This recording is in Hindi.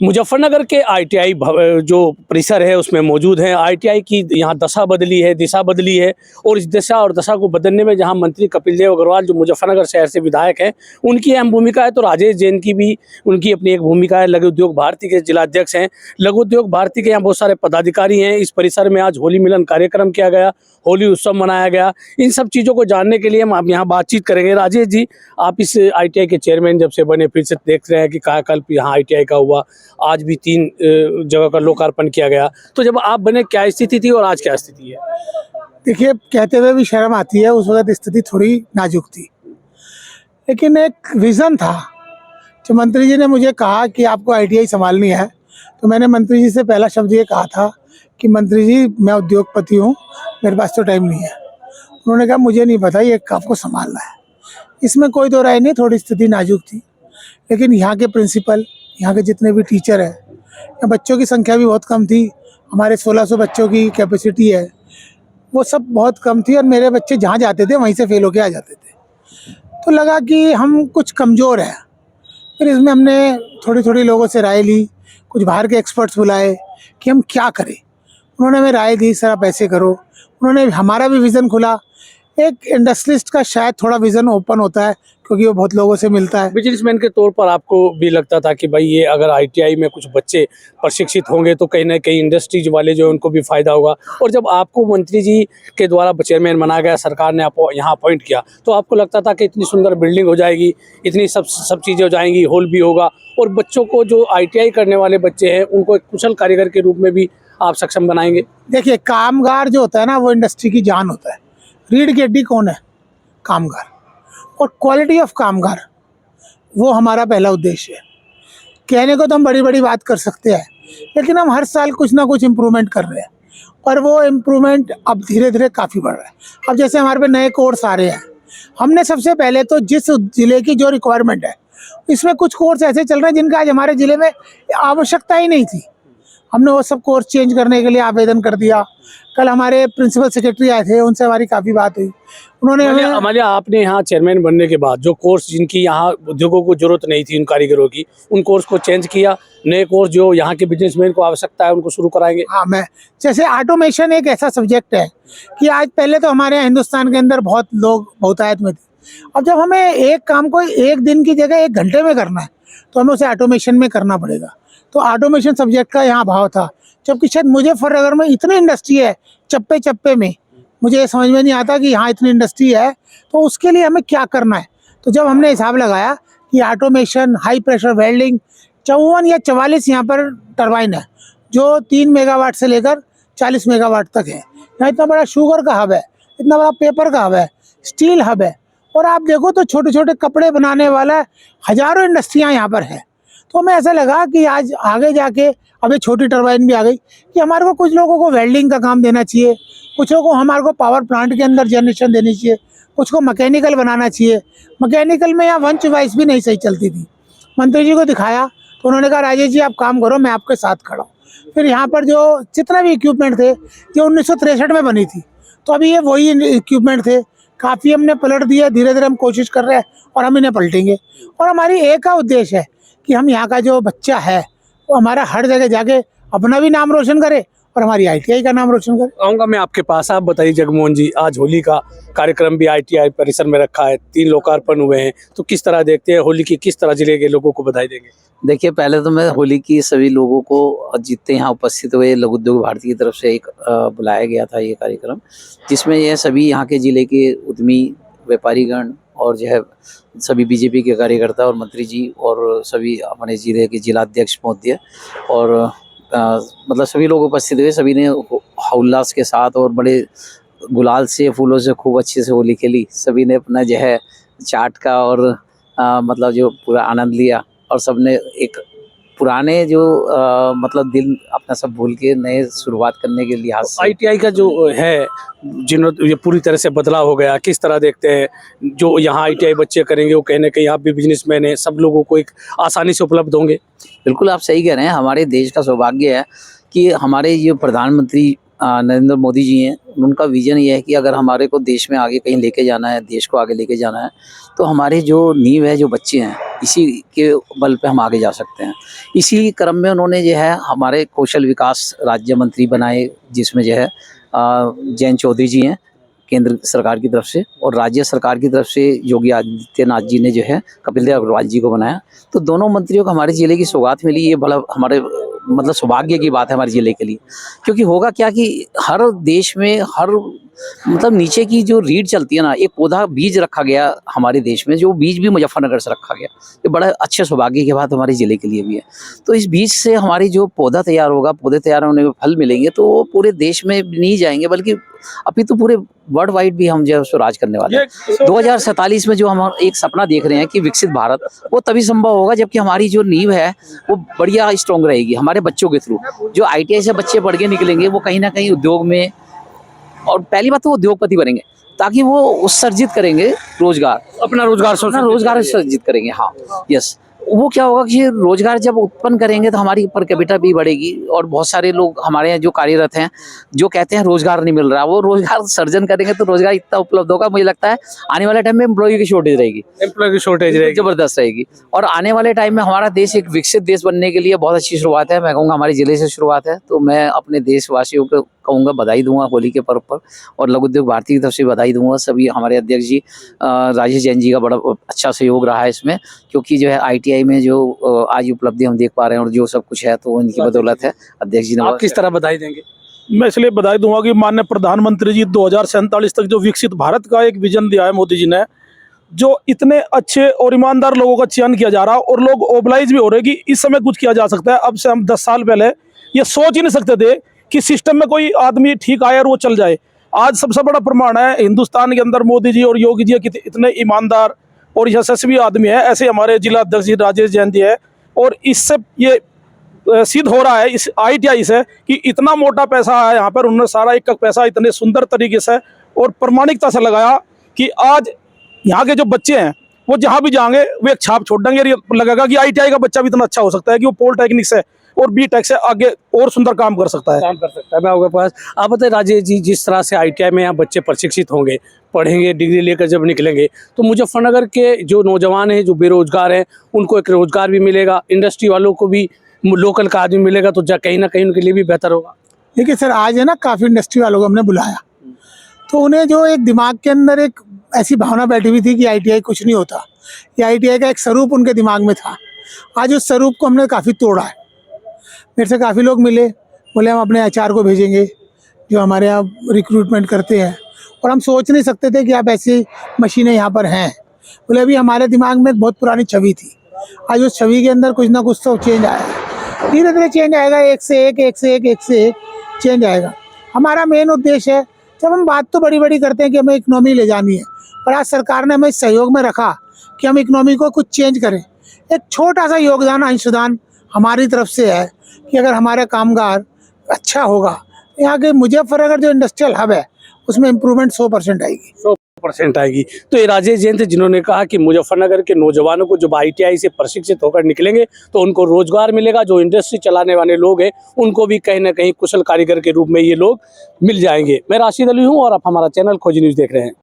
मुजफ्फरनगर के आईटीआई जो परिसर है उसमें मौजूद हैं। आईटीआई की यहाँ दशा बदली है, दिशा बदली है और इस दिशा और दशा को बदलने में जहाँ मंत्री कपिल देव अग्रवाल जो मुजफ्फरनगर शहर से विधायक हैं उनकी अहम भूमिका है, तो राजेश जैन की भी उनकी अपनी एक भूमिका है। लघु उद्योग भारती के जिलाध्यक्ष हैं। लघु उद्योग भारती के यहाँ बहुत सारे पदाधिकारी हैं। इस परिसर में आज होली मिलन कार्यक्रम किया गया, होली उत्सव मनाया गया। इन सब चीज़ों को जानने के लिए हम आप यहाँ बातचीत करेंगे। राजेश जी, आप इस आईटीआई के चेयरमैन जब से बने, फिर से देख रहे हैं कि कायाकल्प यहाँ आईटीआई का हुआ, आज भी 3 जगह का लोकार्पण किया गया। तो जब आप बने क्या स्थिति थी और आज क्या स्थिति है? देखिए, कहते हुए भी शर्म आती है, उस वक्त स्थिति थोड़ी नाजुक थी, लेकिन एक विज़न था। जब मंत्री जी ने मुझे कहा कि आपको आईटीआई संभालनी है, तो मैंने मंत्री जी से पहला शब्द ये कहा था कि मंत्री जी, मैं उद्योगपति हूँ, मेरे पास तो टाइम नहीं है। उन्होंने कहा मुझे नहीं पता, ये आपको संभालना है। इसमें कोई दो राय नहीं, थोड़ी स्थिति नाजुक थी, लेकिन यहाँ के प्रिंसिपल, यहाँ के जितने भी टीचर हैं, यहाँ बच्चों की संख्या भी बहुत कम थी। हमारे 1600 बच्चों की कैपेसिटी है, वो सब बहुत कम थी और मेरे बच्चे जहाँ जाते थे वहीं से फेल होके आ जाते थे। तो लगा कि हम कुछ कमज़ोर हैं। फिर इसमें हमने थोड़ी थोड़ी लोगों से राय ली, कुछ बाहर के एक्सपर्ट्स बुलाए कि हम क्या करें। उन्होंने हमें राय दी, सर आप ऐसे करो। उन्होंने हमारा भी विज़न खुला। एक इंडस्ट्रियलिस्ट का शायद थोड़ा विज़न ओपन होता है क्योंकि वो बहुत लोगों से मिलता है। बिजनेसमैन के तौर पर आपको भी लगता था कि भाई ये अगर आईटीआई में कुछ बच्चे प्रशिक्षित होंगे तो कहीं ना कहीं इंडस्ट्रीज वाले जो है उनको भी फ़ायदा होगा। और जब आपको मंत्री जी के द्वारा चेयरमैन बनाया गया, सरकार ने आपको यहाँ अपॉइंट किया, तो आपको लगता था कि इतनी सुंदर बिल्डिंग हो जाएगी, इतनी सब चीज़ें हो जाएंगी, हॉल भी होगा और बच्चों को जो आईटीआई करने वाले बच्चे हैं उनको एक कुशल कारीगर के रूप में भी आप सक्षम बनाएंगे? देखिए, कामगार जो होता है ना, वो इंडस्ट्री की जान होता है। रीढ़ की हड्डी कौन है? कामगार। और क्वालिटी ऑफ कामगार, वो हमारा पहला उद्देश्य है। कहने को तो हम बड़ी बड़ी बात कर सकते हैं, लेकिन हम हर साल कुछ ना कुछ इम्प्रूवमेंट कर रहे हैं और वो इम्प्रूवमेंट अब धीरे धीरे काफ़ी बढ़ रहा है। अब जैसे हमारे पे नए कोर्स आ रहे हैं, हमने सबसे पहले तो जिस ज़िले की जो रिक्वायरमेंट है, इसमें कुछ कोर्स ऐसे चल रहे हैं जिनका आज हमारे ज़िले में आवश्यकता ही नहीं थी। हमने वो सब कोर्स चेंज करने के लिए आवेदन कर दिया। कल हमारे प्रिंसिपल सेक्रेटरी आए थे, उनसे हमारी काफ़ी बात हुई। उन्होंने हमारे आपने यहाँ चेयरमैन बनने के बाद जो कोर्स जिनकी यहाँ उद्योगों को जरूरत नहीं थी, उन कारीगरों की, उन कोर्स को चेंज किया, नए कोर्स जो यहाँ के बिजनेसमैन को आवश्यकता है उनको शुरू कराएंगे। हाँ, मैं जैसे ऑटोमेशन एक ऐसा सब्जेक्ट है कि आज पहले तो हमारे यहाँ हिंदुस्तान के अंदर बहुत लोग बहुतायत में थे। अब जब हमें एक काम को एक दिन की जगह 1 घंटे में करना है, तो हमें उसे ऑटोमेशन में करना पड़ेगा। तो ऑटोमेशन सब्जेक्ट का यहाँ भाव था। जबकि शायद मुजफ्फरनगर में इतनी इंडस्ट्री है, चप्पे चप्पे में, मुझे ये समझ में नहीं आता कि यहाँ इतनी इंडस्ट्री है तो उसके लिए हमें क्या करना है। तो जब हमने हिसाब लगाया कि ऑटोमेशन, हाई प्रेशर वेल्डिंग, 54 या 44 यहाँ पर टरबाइन है जो 3 मेगावाट से लेकर 40 मेगावाट तक है। यहाँ इतना बड़ा शुगर का हब है, इतना बड़ा पेपर का हब है, स्टील हब है, और आप देखो तो छोटे छोटे कपड़े बनाने वाला हज़ारों इंडस्ट्रियाँ यहाँ पर है। तो हमें ऐसा लगा कि आज आगे जाके, अभी छोटी टरबाइन भी आ गई, कि हमारे को कुछ लोगों को वेल्डिंग का काम देना चाहिए, कुछ को हमारे को पावर प्लांट के अंदर जनरेशन देनी चाहिए, कुछ को मैकेनिकल बनाना चाहिए। मैकेनिकल में यहाँ वंच वाइस भी नहीं सही चलती थी। मंत्री जी को दिखाया तो उन्होंने कहा राजेश जी आप काम करो, मैं आपके साथ खड़ा हूँ। फिर यहाँ पर जो जितना भी इक्विपमेंट थे, ये 1963 में बनी थी, तो अभी ये वही इक्विपमेंट थे। काफ़ी हमने पलट दिया, धीरे धीरे हम कोशिश कर रहे हैं और हम इन्हें पलटेंगे। और हमारी एक का उद्देश्य है कि हम यहाँ का जो बच्चा है वो हमारा हर जगह जाके अपना भी नाम रोशन करे और हमारी आईटीआई का नाम रोशन करे। आऊँगा मैं आपके पास। आप बताइए जगमोहन जी, आज होली का कार्यक्रम भी आईटीआई परिसर में रखा है, 3 लोकार्पण हुए हैं, तो किस तरह देखते हैं होली की, किस तरह जिले के लोगों को बधाई देंगे? देखिए, पहले तो मैं होली की सभी लोगों को, जितने यहाँ उपस्थित हुए, लघु उद्योग भारती की तरफ से एक बुलाया गया था ये कार्यक्रम, जिसमें यह सभी यहाँ के जिले के उद्यमी, व्यापारीगण और जो है सभी बीजेपी के कार्यकर्ता और मंत्री जी और सभी अपने जिले के जिलाध्यक्ष महोदय और मतलब सभी लोग उपस्थित हुए। सभी ने उल्लास के साथ और बड़े गुलाल से, फूलों से खूब अच्छे से होली खेली। सभी ने अपना जो है चाट का और मतलब जो पूरा आनंद लिया और सबने एक पुराने जो मतलब दिन अपना सब भूल के नए शुरुआत करने के लिहाज से। आईटीआई का जो है जिन्होंने ये पूरी तरह से बदलाव हो गया, किस तरह देखते हैं? जो यहाँ आईटीआई बच्चे करेंगे वो कहीं ना कहीं, आप भी बिजनेसमैन हैं, सब लोगों को एक आसानी से उपलब्ध होंगे। बिल्कुल आप सही कह रहे हैं। हमारे देश का सौभाग्य है कि हमारे ये प्रधानमंत्री नरेंद्र मोदी जी हैं, उनका विजन ये है कि अगर हमारे को देश में आगे कहीं लेके जाना है, देश को आगे लेके जाना है, तो हमारे जो नींव है, जो बच्चे हैं, इसी के बल पे हम आगे जा सकते हैं। इसी क्रम में उन्होंने जो है हमारे कौशल विकास राज्य मंत्री बनाए, जिसमें जो है जयंत चौधरी जी हैं केंद्र सरकार की तरफ से, और राज्य सरकार की तरफ से योगी आदित्यनाथ जी ने जो है कपिल देव अग्रवाल जी को बनाया। तो दोनों मंत्रियों को हमारे जिले की सौगात मिली, ये बड़ा हमारे मतलब सौभाग्य की बात है हमारे जिले के लिए। क्योंकि होगा क्या कि हर देश में हर मतलब नीचे की जो रीढ़ चलती है ना, एक पौधा बीज रखा गया हमारे देश में, जो बीज भी मुजफ्फरनगर से रखा गया। ये बड़ा अच्छे सौभाग्य की बात हमारे जिले के लिए भी है। तो इस बीज से हमारी जो पौधा तैयार होगा, पौधे तैयार होने में फल मिलेंगे, तो वो पूरे देश में नहीं जाएंगे बल्कि अभी तो पूरे वर्ल्ड वाइड भी हम जो है राज करने वाले हैं। 2047 में जो हम एक सपना देख रहे हैं कि विकसित भारत, वो तभी संभव होगा जबकि हमारी जो नींव है वो बढ़िया स्ट्रॉन्ग रहेगी हमारे बच्चों के थ्रू। जो ITI से बच्चे पढ़ के निकलेंगे वो कहीं ना कहीं उद्योग में, और पहली बात तो वो उद्योगपति बनेंगे, ताकि वो उत्सर्जित करेंगे रोजगार, अपना रोजगार सर्जित करेंगे। हाँ, यस। वो क्या होगा कि रोजगार जब उत्पन्न करेंगे तो हमारी पर कैपिटा भी बढ़ेगी, और बहुत सारे लोग हमारे यहाँ जो कार्यरत हैं जो कहते हैं रोजगार नहीं मिल रहा, वो रोजगार सर्जन करेंगे तो रोजगार इतना उपलब्ध होगा। मुझे लगता है आने वाले टाइम में एम्प्लॉय की शॉर्टेज रहेगी, जबरदस्त रहेगी। और आने वाले टाइम में हमारा देश एक विकसित देश बनने के लिए बहुत अच्छी शुरुआत है। मैं कहूँगा हमारे जिले से शुरुआत है। तो मैं अपने देशवासियों को कहूँगा बधाई दूंगा होली के पर्व पर, और लघु उद्योग भारती की तरफ से बधाई दूंगा। सभी हमारे अध्यक्ष जी राजेश जैन जी का बड़ा अच्छा सहयोग रहा है इसमें, क्योंकि जो है ITI में जो आज उपलब्धि हम देख पा रहे हैं और जो सब कुछ है, तो इनकी बदौलत है। अध्यक्ष जी ने आप किस तरह बधाई देंगे? मैं इसलिए बधाई दूंगा कि माननीय प्रधानमंत्री जी 2047 तक जो विकसित भारत का एक विजन दिया है मोदी जी ने, जो इतने अच्छे और ईमानदार लोगों का चयन किया जा रहा है, और लोग ओबलाइज भी हो रहे कि इस समय कुछ किया जा सकता है। अब से हम 10 साल पहले ये सोच ही नहीं सकते थे कि सिस्टम में कोई आदमी ठीक आए और वो चल जाए। आज सबसे बड़ा प्रमाण है हिंदुस्तान के अंदर मोदी जी और योगी जी इतने ईमानदार और यशस्वी आदमी है। ऐसे हमारे जिला अध्यक्ष जी राजेश जैन जी है, और इससे ये सिद्ध हो रहा है इस ITI से कि इतना मोटा पैसा है यहाँ पर, उन्होंने सारा एक पैसा इतने सुंदर तरीके से और प्रामाणिकता से लगाया कि आज यहाँ के जो बच्चे हैं वो जहाँ भी जाएंगे वो एक छाप छोड़ देंगे। ये लगेगा कि ITI का बच्चा भी इतना अच्छा हो सकता है कि वो पॉलिटेक्निक से और BTech से आगे और सुंदर काम कर सकता है। मैं आपके पास, आप बताइए राजेश जी, जिस तरह से ITI में यहाँ बच्चे प्रशिक्षित होंगे, पढ़ेंगे, डिग्री लेकर जब निकलेंगे, तो मुजफ्फरनगर के जो नौजवान हैं, जो बेरोजगार हैं, उनको एक रोजगार भी मिलेगा, इंडस्ट्री वालों को भी लोकल का आदमी मिलेगा, तो कहीं ना कहीं उनके लिए भी बेहतर होगा। देखिए सर, आज है ना काफ़ी इंडस्ट्री वालों को हमने बुलाया, तो उन्हें जो एक दिमाग के अंदर एक ऐसी भावना बैठी हुई थी कि ITI कुछ नहीं होता, ये ITI का एक स्वरूप उनके दिमाग में था। आज उस स्वरूप को हमने काफ़ी तोड़ा है। मेरे से काफ़ी लोग मिले, बोले हम अपने HR को भेजेंगे जो हमारे यहाँ रिक्रूटमेंट करते हैं, और हम सोच नहीं सकते थे कि आप ऐसी मशीनें यहाँ पर हैं। बोले अभी हमारे दिमाग में एक बहुत पुरानी छवि थी, आज उस छवि के अंदर कुछ ना कुछ तो चेंज आया है। धीरे धीरे चेंज आएगा, एक से एक चेंज आएगा। हमारा मेन उद्देश्य है, जब हम बात तो बड़ी बड़ी करते हैं कि हमें इकनॉमी ले जानी है, और आज सरकार ने हमें इस सहयोग में रखा कि हम इकनॉमी को कुछ चेंज करें। एक छोटा सा योगदान, अंशदान हमारी तरफ से है कि अगर हमारा कामगार अच्छा होगा, यहाँ के मुजफ्फरनगर जो इंडस्ट्रियल हब है उसमें इम्प्रूवमेंट 100% आएगी, 100% आएगी। तो ये राजेश जैन थे जिन्होंने कहा कि मुजफ्फरनगर के नौजवानों को जब ITI से प्रशिक्षित होकर निकलेंगे तो उनको रोजगार मिलेगा। जो इंडस्ट्री चलाने वाले लोग हैं उनको भी कहीं ना कहीं कुशल कारीगर के रूप में ये लोग मिल जाएंगे। मैं राशिद अली हूँ और आप हमारा चैनल खोजी न्यूज़ देख रहे हैं।